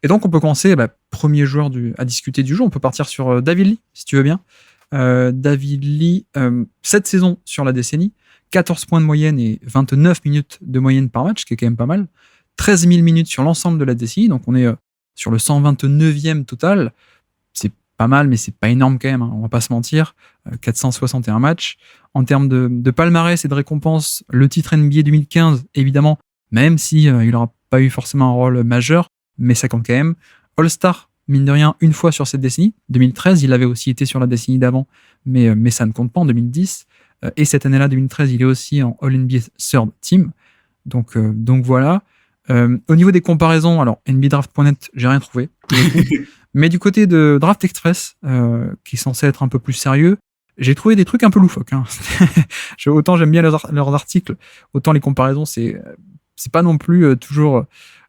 Et donc, on peut commencer, premier joueur à discuter du jeu. On peut partir sur David Lee, si tu veux bien. David Lee, 7 saisons sur la décennie, 14 points de moyenne et 29 minutes de moyenne par match, ce qui est quand même pas mal. 13 000 minutes sur l'ensemble de la décennie, donc on est sur le 129e total. C'est pas mal, mais c'est pas énorme quand même, hein, on va pas se mentir. 461 matchs. En termes de palmarès et de récompenses, le titre NBA 2015, évidemment, même si il n'aura pas eu forcément un rôle majeur, mais ça compte quand même. All-Star, mine de rien, une fois sur cette décennie. 2013, il avait aussi été sur la décennie d'avant, mais ça ne compte pas en 2010. Et cette année-là, 2013, il est aussi en All-NBA Third Team. Donc voilà. Au niveau des comparaisons, alors NBDraft.net, j'ai rien trouvé. Mais du côté de Draft Express, qui est censé être un peu plus sérieux, j'ai trouvé des trucs un peu loufoques. Hein. Autant j'aime bien leurs articles, autant les comparaisons, c'est pas non plus toujours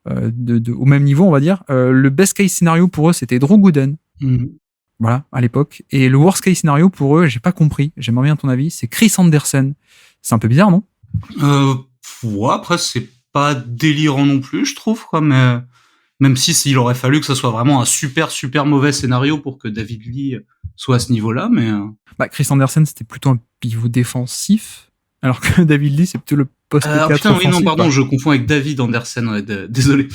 au même niveau, on va dire. Le best case scénario pour eux, c'était Drew Gooden. Voilà, à l'époque. Et le worst case scénario pour eux, j'ai pas compris, j'aimerais bien ton avis, c'est Chris Anderson. C'est un peu bizarre, non? Ouais, après, c'est pas délirant non plus, je trouve, quoi, mais même si il aurait fallu que ça soit vraiment un super mauvais scénario pour que David Lee soit à ce niveau-là, mais... Chris Anderson, c'était plutôt un pivot défensif, alors que David Lee, c'est plutôt le poste 4 putain, offensif. Oui, non, pardon, je confonds avec David Anderson, ouais, désolé.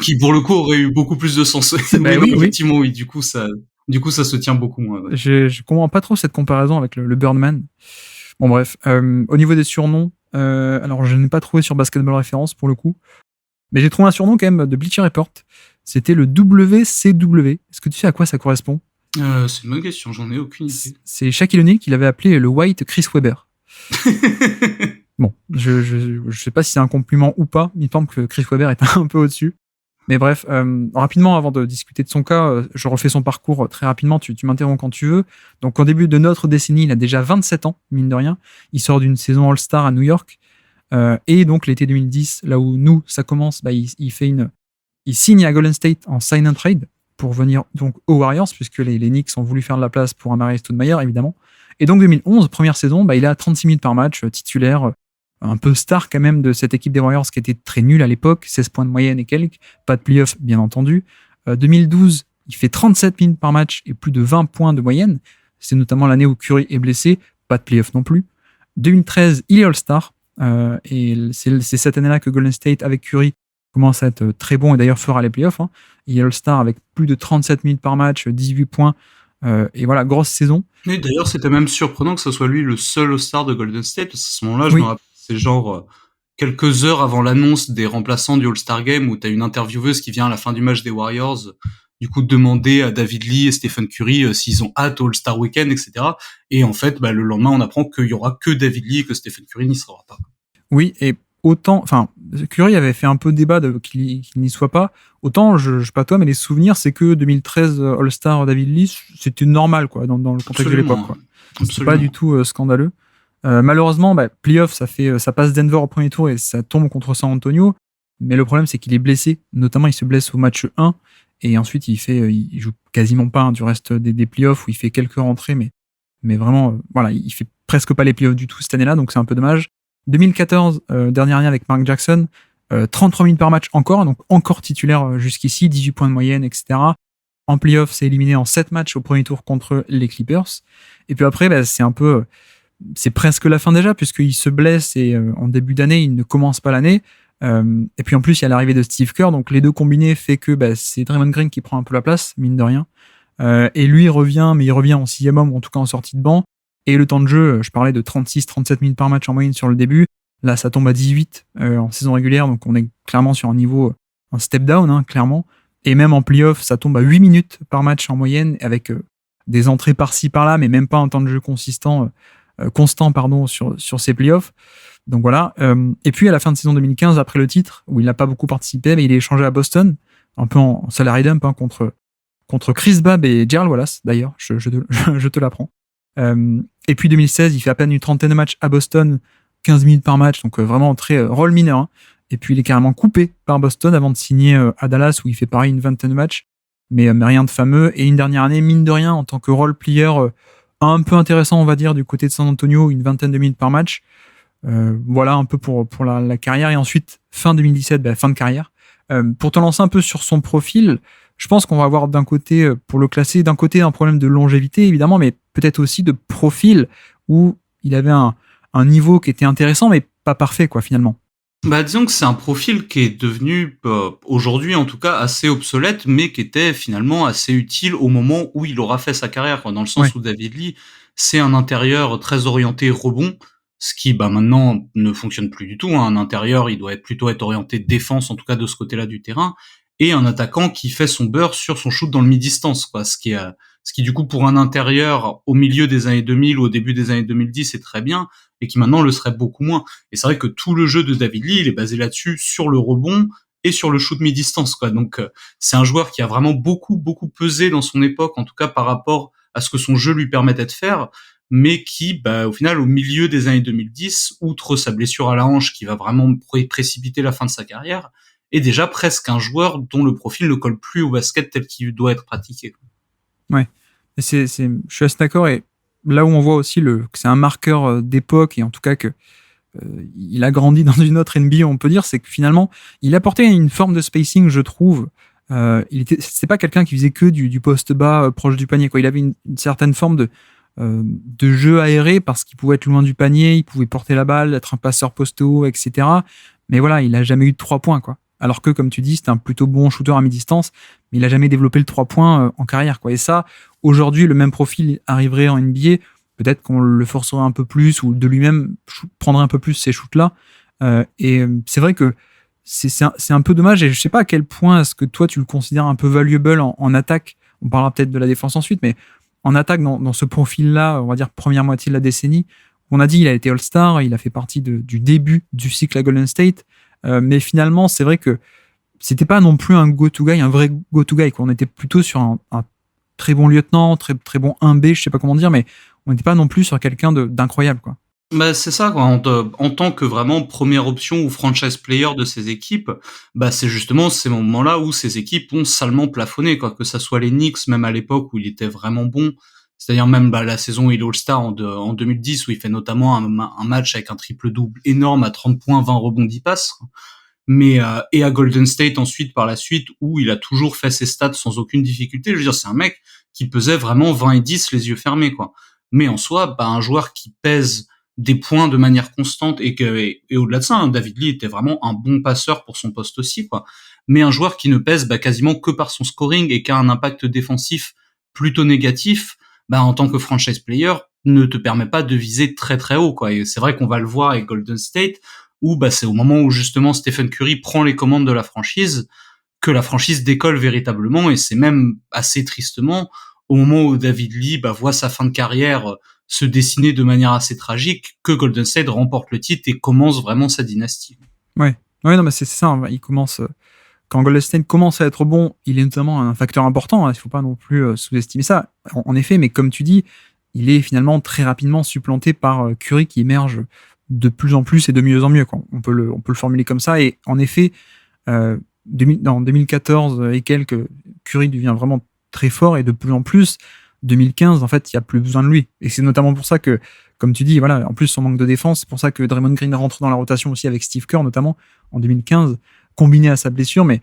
Qui, pour le coup, aurait eu beaucoup plus de sens. Oui, effectivement, oui, du coup, ça se tient beaucoup moins. Ouais. Je comprends pas trop cette comparaison avec le Birdman. Bon, bref. Au niveau des surnoms, alors je n'ai pas trouvé sur Basketball Référence pour le coup, mais j'ai trouvé un surnom quand même de Bleacher Report. C'était le WCW. Est-ce que tu sais à quoi ça correspond? C'est une bonne question, j'en ai aucune idée. C'est Shaquille O'Neal qui l'avait appelé le White Chris Webber. Bon, je sais pas si c'est un compliment ou pas. Il me semble que Chris Webber est un peu au-dessus. Mais bref, rapidement, avant de discuter de son cas, je refais son parcours très rapidement, tu m'interromps quand tu veux. Donc, au début de notre décennie, il a déjà 27 ans, mine de rien. Il sort d'une saison All-Star à New York. Et donc, l'été 2010, là où nous, ça commence, il signe à Golden State en sign and trade pour venir donc aux Warriors, puisque les Knicks ont voulu faire de la place pour un Amari Stoudemire, évidemment. Et donc, 2011, première saison, il est à 36 minutes par match, titulaire, un peu star quand même de cette équipe des Warriors qui était très nulle à l'époque, 16 points de moyenne et quelques, pas de playoff bien entendu. 2012, il fait 37 minutes par match et plus de 20 points de moyenne. C'est notamment l'année où Curry est blessé, pas de playoff non plus. 2013, il est All-Star, et c'est cette année-là que Golden State avec Curry commence à être très bon et d'ailleurs fera les playoffs. Hein. Il est All-Star avec plus de 37 minutes par match, 18 points. Et voilà, grosse saison. Et d'ailleurs, c'était même surprenant que ce soit lui le seul All-Star de Golden State, parce qu'à ce moment-là, je me rappelle, c'est genre quelques heures avant l'annonce des remplaçants du All-Star Game, où t'as une intervieweuse qui vient à la fin du match des Warriors, du coup, demander à David Lee et Stephen Curry s'ils ont hâte au All-Star Weekend, etc. Et en fait, le lendemain, on apprend qu'il y aura que David Lee et que Stephen Curry n'y sera pas. Oui, et autant, Curry avait fait un peu débat qu'il n'y soit pas. Autant, je sais pas toi, mais les souvenirs, c'est que 2013 All-Star David Lee, c'était normal, quoi, dans le contexte de l'époque, quoi. C'est pas du tout scandaleux. Malheureusement, playoff, ça passe Denver au premier tour et ça tombe contre San Antonio. Mais le problème, c'est qu'il est blessé. Notamment, il se blesse au match 1. Et ensuite, il joue quasiment pas du reste des playoffs où il fait quelques rentrées. Mais vraiment, voilà, il fait presque pas les playoffs du tout cette année-là. Donc, c'est un peu dommage. 2014, dernière année avec Mark Jackson, 33 minutes par match encore, donc encore titulaire jusqu'ici, 18 points de moyenne, etc. En playoff, c'est éliminé en 7 matchs au premier tour contre les Clippers. Et puis après, c'est presque la fin déjà, puisqu'il se blesse et en début d'année, il ne commence pas l'année. Et puis en plus, il y a l'arrivée de Steve Kerr, donc les deux combinés fait que c'est Draymond Green qui prend un peu la place, mine de rien. Et lui, il revient en 6e homme, ou en tout cas en sortie de banc. Et le temps de jeu, je parlais de 36-37 minutes par match en moyenne sur le début. Là, ça tombe à 18 en saison régulière, donc on est clairement sur un niveau, un step down, hein, clairement. Et même en playoff, ça tombe à 8 minutes par match en moyenne, avec des entrées par-ci, par-là, mais même pas un temps de jeu constant sur ces playoffs. Donc voilà. Et puis à la fin de saison 2015, après le titre, où il n'a pas beaucoup participé, mais il est échangé à Boston, un peu en salary dump, hein, contre Chris Babb et Gerald Wallace, d'ailleurs, je te l'apprends. Et puis 2016, il fait à peine une trentaine de matchs à Boston, 15 minutes par match, donc vraiment très rôle mineur. Hein. Et puis il est carrément coupé par Boston avant de signer à Dallas, où il fait pareil une vingtaine de matchs, mais rien de fameux. Et une dernière année, mine de rien, en tant que role player un peu intéressant, on va dire, du côté de San Antonio, une vingtaine de minutes par match. Voilà un peu pour la carrière. Et ensuite, fin 2017, fin de carrière. Pour te lancer un peu sur son profil, je pense qu'on va avoir d'un côté, pour le classer, d'un côté un problème de longévité évidemment, mais peut-être aussi de profil où il avait un niveau qui était intéressant mais pas parfait quoi finalement. Bah, disons que c'est un profil qui est devenu, aujourd'hui en tout cas, assez obsolète, mais qui était finalement assez utile au moment où il aura fait sa carrière, quoi. Dans le Ouais, sens où David Lee, c'est un intérieur très orienté rebond, ce qui, bah, maintenant ne fonctionne plus du tout, hein. Un intérieur, il doit plutôt être orienté défense, en tout cas de ce côté-là du terrain, et un attaquant qui fait son beurre sur son shoot dans le mi-distance, quoi. Ce qui du coup pour un intérieur au milieu des années 2000 ou au début des années 2010 est très bien, et qui maintenant le serait beaucoup moins. Et c'est vrai que tout le jeu de David Lee, il est basé là-dessus, sur le rebond et sur le shoot mi-distance, quoi. Donc, c'est un joueur qui a vraiment beaucoup, beaucoup pesé dans son époque, en tout cas par rapport à ce que son jeu lui permettait de faire, mais qui, bah, au final, au milieu des années 2010, outre sa blessure à la hanche qui va vraiment précipiter la fin de sa carrière, est déjà presque un joueur dont le profil ne colle plus au basket tel qu'il doit être pratiqué. ouais. Et je suis assez d'accord et là où on voit aussi que c'est un marqueur d'époque et en tout cas que il a grandi dans une autre NBA, on peut dire, c'est que finalement, il apportait une forme de spacing, je trouve. C'est pas quelqu'un qui faisait que du poste bas proche du panier, quoi. Il avait une certaine forme de jeu aéré parce qu'il pouvait être loin du panier, il pouvait porter la balle, être un passeur poste haut, etc. Mais voilà, il a jamais eu de 3 points, quoi. Alors que, comme tu dis, c'était un plutôt bon shooter à mi-distance, mais il a jamais développé le 3 points en carrière, quoi. Et ça, aujourd'hui, le même profil arriverait en NBA, peut-être qu'on le forcerait un peu plus ou de lui-même prendrait un peu plus ces shoots-là. C'est vrai que c'est un peu dommage et je sais pas à quel point est-ce que toi tu le considères un peu valuable en attaque. On parlera peut-être de la défense ensuite, mais en attaque dans ce profil-là, on va dire première moitié de la décennie, on a dit il a été All-Star, il a fait partie du début du cycle à Golden State, mais finalement c'est vrai que c'était pas non plus un go-to-guy, un vrai go-to-guy, quoi. On était plutôt sur un très bon lieutenant, très, très bon 1B, je sais pas comment dire, mais on n'était pas non plus sur quelqu'un d'incroyable, quoi. Bah, c'est ça, quoi. En tant que vraiment première option ou franchise player de ces équipes, bah, c'est justement ces moments-là où ces équipes ont salement plafonné, quoi. Que ça soit les Knicks, même à l'époque où il était vraiment bon. C'est-à-dire même, bah, la saison où il est All-Star en 2010, où il fait notamment un match avec un triple-double énorme à 30 points, 20 rebonds, 10 passes. Mais, et à Golden State ensuite, par la suite, où il a toujours fait ses stats sans aucune difficulté. Je veux dire, c'est un mec qui pesait vraiment 20 et 10 les yeux fermés, quoi. Mais en soi, bah, un joueur qui pèse des points de manière constante et au-delà de ça, hein, David Lee était vraiment un bon passeur pour son poste aussi, quoi. Mais un joueur qui ne pèse bah, quasiment que par son scoring et qui a un impact défensif plutôt négatif, bah, en tant que franchise player, ne te permet pas de viser très très haut, quoi. Et c'est vrai qu'on va le voir avec Golden State, où bah, c'est au moment où justement Stephen Curry prend les commandes de la franchise que la franchise décolle véritablement, et c'est même assez tristement au moment où David Lee bah, voit sa fin de carrière se dessiner de manière assez tragique que Golden State remporte le titre et commence vraiment sa dynastie. Ouais, ouais, non, mais c'est ça. Hein. Il commence quand Golden State commence à être bon, il est notamment un facteur important. Hein, il faut pas non plus sous-estimer ça. En effet, mais comme tu dis, il est finalement très rapidement supplanté par Curry qui émerge de plus en plus et de mieux en mieux. Quoi. On peut le formuler comme ça. Et en effet, dans 2014 et quelques, Curry devient vraiment très fort et de plus en plus. 2015, en fait, il n'y a plus besoin de lui. Et c'est notamment pour ça que, comme tu dis, voilà, en plus son manque de défense, c'est pour ça que Draymond Green rentre dans la rotation aussi avec Steve Kerr, notamment en 2015, combiné à sa blessure. Mais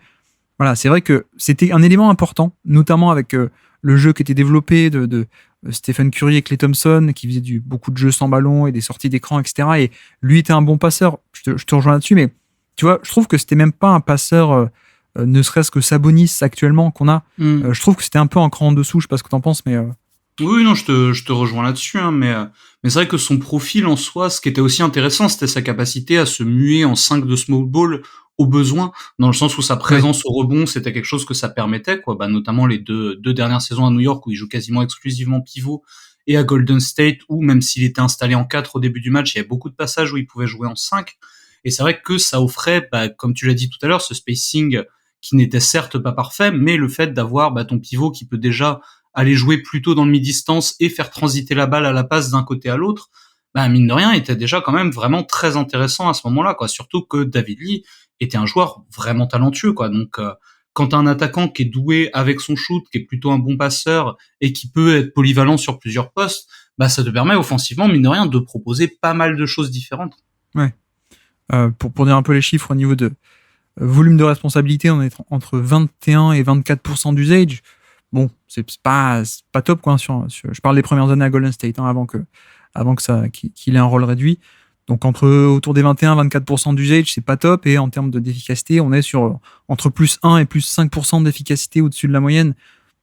voilà, c'est vrai que c'était un élément important, notamment avec le jeu qui était développé de Stephen Curry et Klay Thompson, qui faisait beaucoup de jeux sans ballon et des sorties d'écran, etc. Et lui était un bon passeur. Je te rejoins là-dessus, mais tu vois, je trouve que c'était même pas un passeur, ne serait-ce que Sabonis actuellement qu'on a. Je trouve que c'était un peu un cran en dessous. Je sais pas ce que t'en penses, mais Oui, non, je te rejoins là-dessus, hein, mais c'est vrai que son profil en soi, ce qui était aussi intéressant, c'était sa capacité à se muer en 5 de small ball au besoin, dans le sens où sa présence au rebond, c'était quelque chose que ça permettait, quoi. Bah, notamment les deux dernières saisons à New York où il joue quasiment exclusivement pivot, et à Golden State où, même s'il était installé en 4 au début du match, il y avait beaucoup de passages où il pouvait jouer en 5. Et c'est vrai que ça offrait, bah, comme tu l'as dit tout à l'heure, ce spacing qui n'était certes pas parfait, mais le fait d'avoir bah, ton pivot qui peut déjà aller jouer plutôt dans le mi-distance et faire transiter la balle à la passe d'un côté à l'autre, bah, mine de rien, était déjà quand même vraiment très intéressant à ce moment-là, quoi. Surtout que David Lee était un joueur vraiment talentueux, quoi. Donc, quand t'as un attaquant qui est doué avec son shoot, qui est plutôt un bon passeur et qui peut être polyvalent sur plusieurs postes, bah, ça te permet offensivement, mine de rien, de proposer pas mal de choses différentes. ouais. Pour dire un peu les chiffres au niveau Volume de responsabilité, on est entre 21 et 24% d'usage. Bon, c'est pas top, quoi. Je parle des premières années à Golden State, hein, avant que qu'il ait un rôle réduit. Donc, autour des 21-24% d'usage, c'est pas top. Et en termes d'efficacité, on est sur entre plus 1 et plus 5% d'efficacité au-dessus de la moyenne.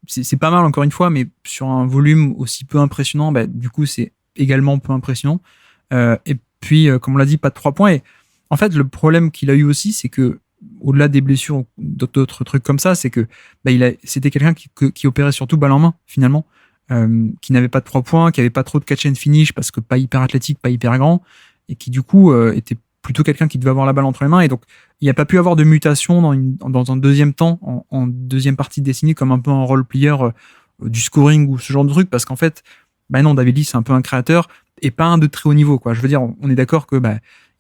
C'est pas mal, encore une fois, mais sur un volume aussi peu impressionnant, du coup, c'est également peu impressionnant. Et puis, comme on l'a dit, pas de 3 points. Et en fait, le problème qu'il a eu aussi, c'est que, au-delà des blessures ou d'autres trucs comme ça, c'est que c'était quelqu'un qui opérait surtout balle en main, finalement, qui n'avait pas de 3 points, qui avait pas trop de catch and finish parce que pas hyper athlétique, pas hyper grand, et qui du coup était plutôt quelqu'un qui devait avoir la balle entre les mains. Et donc, il n'y a pas pu avoir de mutation dans un deuxième temps, en deuxième partie de décennie, comme un peu un role player du scoring ou ce genre de truc, parce qu'en fait, non, David Lee, c'est un peu un créateur et pas un de très haut niveau, quoi. Je veux dire, on est d'accord que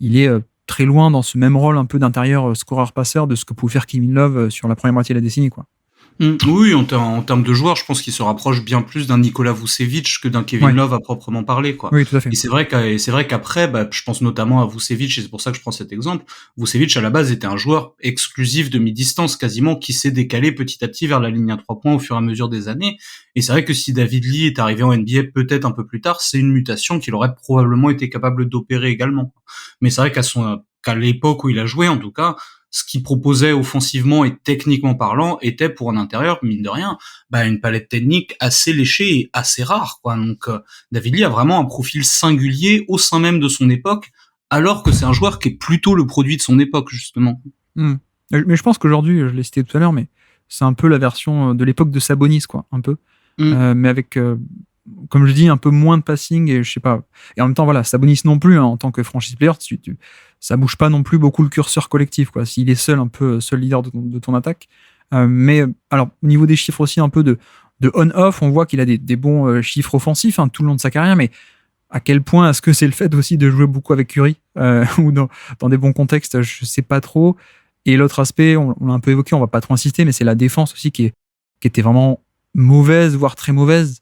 il est très loin dans ce même rôle un peu d'intérieur scoreur-passeur de ce que pouvait faire Kevin Love sur la première moitié de la décennie, quoi. Oui, en termes de joueurs, je pense qu'il se rapproche bien plus d'un Nikola Vucevic que d'un Kevin Love à proprement parler, quoi. Oui, tout à fait. Et c'est vrai qu'après, je pense notamment à Vucevic, et c'est pour ça que je prends cet exemple. Vucevic, à la base, était un joueur exclusif de mi-distance, quasiment, qui s'est décalé petit à petit vers la ligne à 3 points au fur et à mesure des années. Et c'est vrai que si David Lee est arrivé en NBA peut-être un peu plus tard, c'est une mutation qu'il aurait probablement été capable d'opérer également. Mais c'est vrai qu'à l'époque où il a joué, en tout cas, ce qu'il proposait offensivement et techniquement parlant était pour un intérieur, mine de rien, une palette technique assez léchée et assez rare, quoi. Donc David Lee a vraiment un profil singulier au sein même de son époque, alors que c'est un joueur qui est plutôt le produit de son époque, justement. Mais je pense qu'aujourd'hui, je l'ai cité tout à l'heure, mais c'est un peu la version de l'époque de Sabonis, quoi, un peu. Mais avec, comme je dis, un peu moins de passing et je sais pas. Et en même temps, voilà, Sabonis non plus, hein, en tant que franchise player, ça bouge pas non plus beaucoup le curseur collectif, quoi. S'il est seul leader de ton attaque. Mais alors, au niveau des chiffres aussi, un peu de on-off, on voit qu'il a des bons chiffres offensifs, hein, tout le long de sa carrière, mais à quel point est-ce que c'est le fait aussi de jouer beaucoup avec Curry ou dans des bons contextes, je sais pas trop. Et l'autre aspect, on l'a un peu évoqué, on va pas trop insister, mais c'est la défense aussi qui était vraiment mauvaise, voire très mauvaise.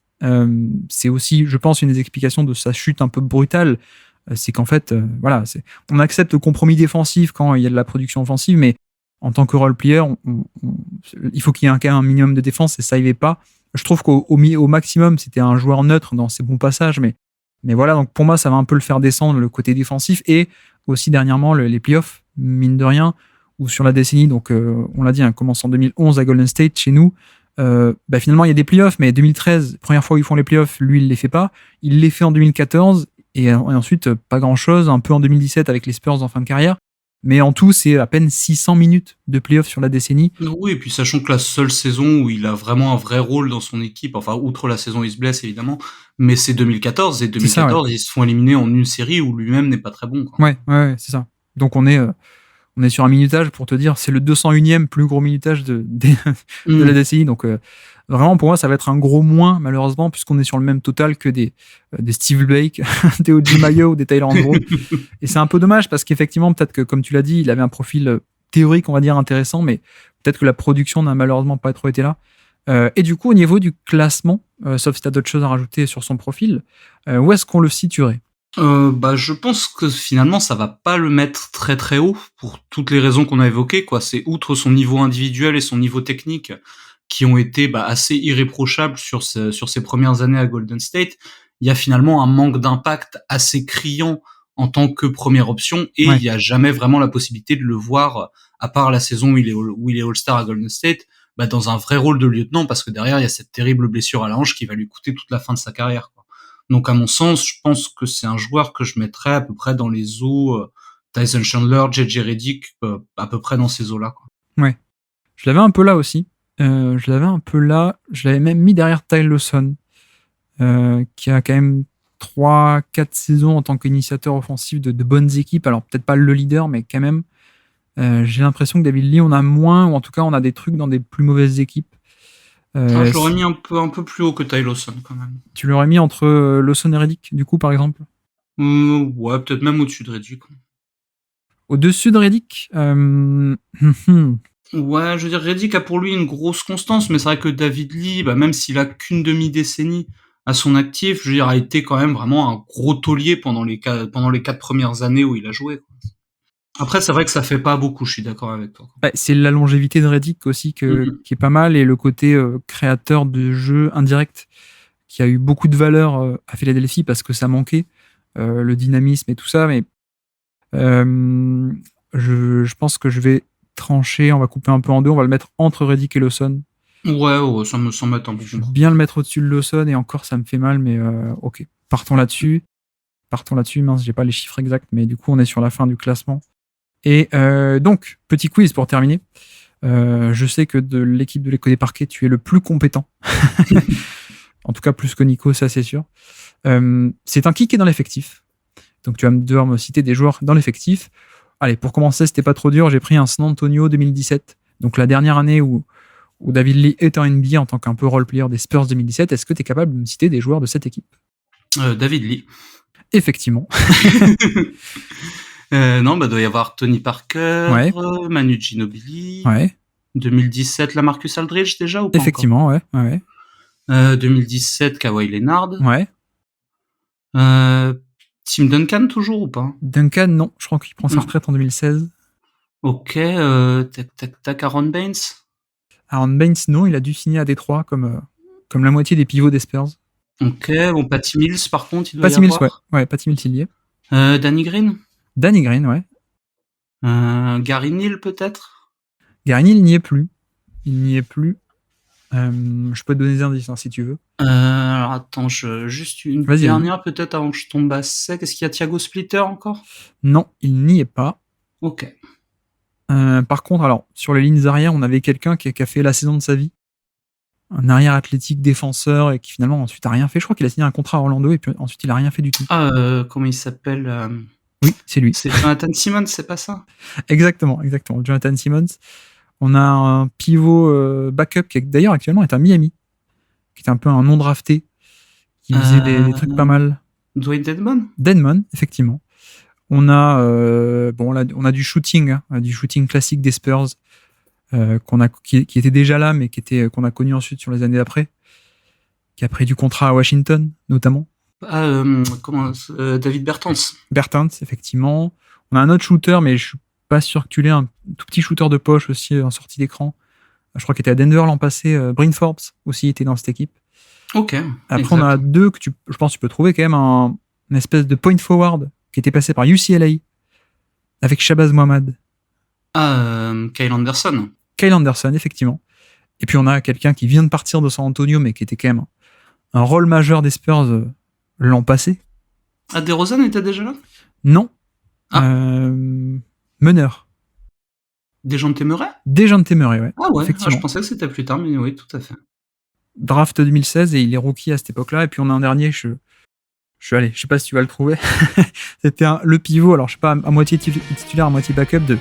C'est aussi, je pense, une des explications de sa chute un peu brutale. C'est qu'en fait, voilà, on accepte le compromis défensif quand il y a de la production offensive, mais en tant que role player, il faut qu'il y ait un minimum de défense et ça y est pas. Je trouve qu'au maximum, c'était un joueur neutre dans ses bons passages, mais voilà, donc pour moi, ça va un peu le faire descendre le côté défensif et aussi dernièrement les playoffs, mine de rien, ou sur la décennie, donc on l'a dit, hein, commence en 2011 à Golden State chez nous. Finalement, il y a des playoffs, mais 2013, première fois où ils font les playoffs, lui, il les fait pas. Il les fait en 2014 et ensuite, pas grand-chose, un peu en 2017 avec les Spurs en fin de carrière. Mais en tout, c'est à peine 600 minutes de playoffs sur la décennie. Oui, et puis sachant que la seule saison où il a vraiment un vrai rôle dans son équipe, enfin, outre la saison où il se blesse, évidemment, mais c'est 2014, et 2014, ça, ouais. Ils se font éliminer en une série où lui-même n'est pas très bon, quoi. Ouais, c'est ça. Donc on est sur un minutage, pour te dire, c'est le 201e plus gros minutage de la décennie. Donc vraiment, pour moi, ça va être un gros moins, malheureusement, puisqu'on est sur le même total que des Steve Blake, des O.J. Mayo ou des Tyler Andrew. Et c'est un peu dommage parce qu'effectivement, peut-être que, comme tu l'as dit, il avait un profil théorique, on va dire, intéressant, mais peut-être que la production n'a malheureusement pas trop été là. Et du coup, au niveau du classement, sauf si tu as d'autres choses à rajouter sur son profil, où est-ce qu'on le situerait ? Je pense que finalement ça va pas le mettre très très haut pour toutes les raisons qu'on a évoquées, quoi. C'est outre son niveau individuel et son niveau technique qui ont été assez irréprochables sur ses premières années à Golden State, il y a finalement un manque d'impact assez criant en tant que première option et il y a jamais vraiment la possibilité de le voir, à part la saison où il est All-Star à Golden State, dans un vrai rôle de lieutenant, parce que derrière il y a cette terrible blessure à la hanche qui va lui coûter toute la fin de sa carrière, quoi. Donc à mon sens, je pense que c'est un joueur que je mettrais à peu près dans les eaux Tyson Chandler, JJ Redick, à peu près dans ces eaux-là, quoi. Ouais. Je l'avais un peu là aussi. Je l'avais même mis derrière Ty Lawson, qui a quand même 3-4 saisons en tant qu'initiateur offensif de bonnes équipes. Alors peut-être pas le leader, mais quand même. J'ai l'impression que David Lee, on a moins, ou en tout cas on a des trucs dans des plus mauvaises équipes. Je l'aurais mis un peu plus haut que Ty Lawson, quand même. Tu l'aurais mis entre Lawson et Redick, du coup, par exemple? Ouais, peut-être même au-dessus de Redick. Au-dessus de Redick Ouais, je veux dire, Redick a pour lui une grosse constance, mais c'est vrai que David Lee, même s'il a qu'une demi-décennie à son actif, je veux dire, a été quand même vraiment un gros taulier pendant les 4 premières années où il a joué, quoi. Après, c'est vrai que ça fait pas beaucoup, je suis d'accord avec toi. Bah, c'est la longévité de Redick aussi qui est pas mal, et le côté créateur de jeux indirect qui a eu beaucoup de valeur à Philadelphie parce que ça manquait, le dynamisme et tout ça. Mais je pense que je vais trancher, on va couper un peu en deux, on va le mettre entre Redick et Lawson. Ouais, ça me semble être un peu Je veux bien le mettre au-dessus de Lawson, et encore ça me fait mal, mais ok. Partons là-dessus, mince, j'ai pas les chiffres exacts, mais du coup on est sur la fin du classement. Et donc, petit quiz pour terminer. Je sais que de l'équipe de l'Éco des Parquets, tu es le plus compétent. En tout cas, plus que Nico, ça c'est sûr. C'est un qui est dans l'effectif. Donc tu vas devoir me citer des joueurs dans l'effectif. Allez, pour commencer, c'était pas trop dur. J'ai pris un San Antonio 2017. Donc la dernière année où David Lee est en NBA en tant qu'un peu role-player des Spurs 2017. Est-ce que tu es capable de me citer des joueurs de cette équipe ? David Lee. Effectivement. Non, doit y avoir Tony Parker, ouais. Manu Ginobili. Ouais. 2017, Lamarcus Aldridge déjà ou pas Effectivement, encore ouais. 2017, Kawhi Leonard. Ouais. Tim Duncan toujours ou pas ? Duncan, non. Je crois qu'il prend sa retraite en 2016. Ok, tac, Aaron Baines. Aaron Baines, non, il a dû signer à Détroit comme la moitié des pivots des Spurs. Ok, bon, Patty Mills par contre, il doit Patty y Mills, avoir. ouais, Patty Mills, il y est. Danny Green. Danny Green, ouais. Gary Neal peut-être. Gary Neal n'y est plus. Il n'y est plus. Je peux te donner des indices si tu veux. Alors attends, juste une dernière peut-être avant que je tombe à sec. Est-ce qu'il y a Thiago Splitter encore ? Non, il n'y est pas. Ok. Par contre, alors sur les lignes arrière, on avait quelqu'un qui a fait la saison de sa vie. Un arrière athlétique défenseur et qui finalement ensuite a rien fait. Je crois qu'il a signé un contrat à Orlando et puis ensuite il a rien fait du tout. Comment il s'appelle Oui, c'est lui. C'est Jonathan Simmons, c'est pas ça ? Exactement. Jonathan Simmons. On a un pivot backup qui d'ailleurs actuellement est à Miami, qui est un peu un non drafté, qui faisait des trucs pas mal. Dwayne Dedmon ? Dedmon, effectivement. On a on a du shooting classique des Spurs qui était déjà là, mais qu'on a connu ensuite sur les années d'après, qui a pris du contrat à Washington notamment. David Bertans. Bertans, effectivement. On a un autre shooter, mais je suis pas sûr que tu l'aies, un tout petit shooter de poche aussi en sortie d'écran. Je crois qu'il était à Denver l'an passé. Bryn Forbes aussi était dans cette équipe. Ok. Après, exact. On a deux que je pense que tu peux trouver quand même, une espèce de point forward qui était passé par UCLA avec Shabazz Muhammad. Kyle Anderson. Kyle Anderson, effectivement. Et puis on a quelqu'un qui vient de partir de San Antonio, mais qui était quand même un rôle majeur des Spurs l'an passé. DeRozan était déjà là ? Non. Meneur. Dejounte Murray ? Dejounte Murray, ouais. Ah ouais, je pensais que c'était plus tard, mais oui, tout à fait. Draft 2016 et il est rookie à cette époque-là. Et puis on a un dernier, je sais pas si tu vas le trouver. C'était le pivot, alors je sais pas, à moitié titulaire, à moitié backup de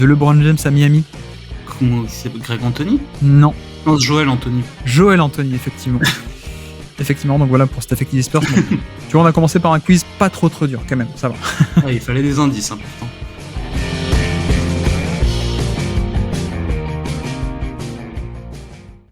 LeBron James à Miami. Comment c'est Greg Anthony ? Non. Non, Joel Anthony. Joel Anthony, effectivement. Effectivement, donc voilà pour cet effectif Spurs. Bon, tu vois, on a commencé par un quiz pas trop dur, quand même, ça va. Il fallait des indices, important.